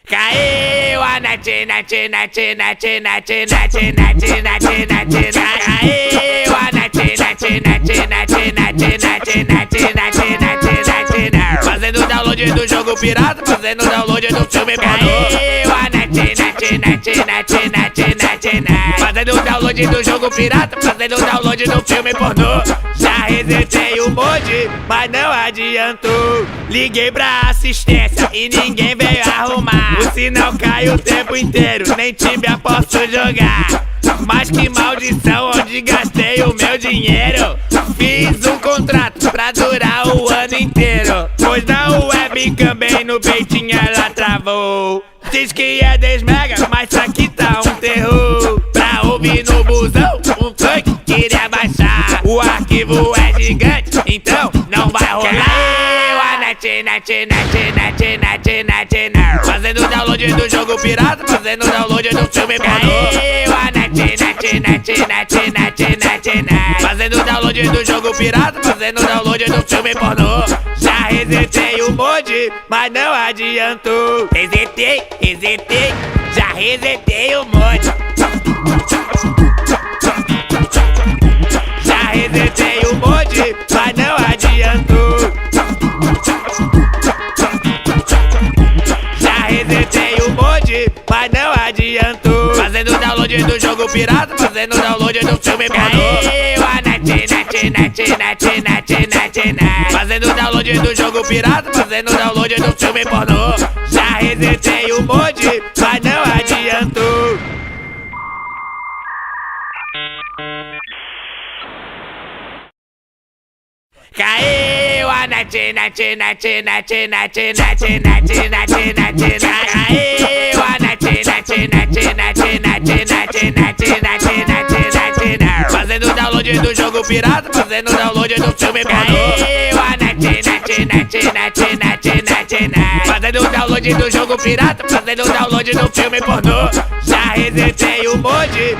Caiu a net, net, net, net, net, net, net, net, net, caiu a net, net, net, net, net, net, net, net, net, fazendo download do jogo pirata, fazendo download do filme pornô. Caiu a net, net, net, net, net, net, net, fazendo download do jogo pirata, fazendo download do filme pornô. Já resetei o mod, mas não adiantou. Liguei pra assistência e ninguém veio arrumar. O sinal cai o tempo inteiro, nem Tibia posso jogar. Mas que maldição, onde gastei o meu dinheiro. Fiz um contrato pra durar o ano inteiro, pois na webcam bem no peitinho ela travou. Diz que é 10 mega, mas isso aqui tá um terror. Pra ouvir no busão, um funk queria baixar. O arquivo é gigante, então não vai rolar. Caiu a net, net, net, net, net, net, net, fazendo download do jogo pirata, fazendo download do filme pornô. Caiu a net, net, net, net, net, net, net, fazendo download do jogo pirata, fazendo download do filme pornô. Já resetei o mod, mas não adiantou. Resetei, resetei, já resetei o mod. Já resetei o mod, mas não adiantou. Já resetei o mod, mas não adiantou. Fazendo download do jogo pirata, fazendo download do filme pornô. Caiu a net, net, net, net, net, net, net, fazendo download do jogo pirata, fazendo download do filme pornô. Já resetei o mod, mas não adiantou. Caiu a net, net, net, net, net, net, net, net, net, caiu a net, net, net, net, net, net, net, net, fazendo download do jogo pirata, fazendo download do filme pornô. Caiu a net, net, net, net, net, net, net, fazendo download do jogo pirata, fazendo download do filme pornô. Já resetei o mod.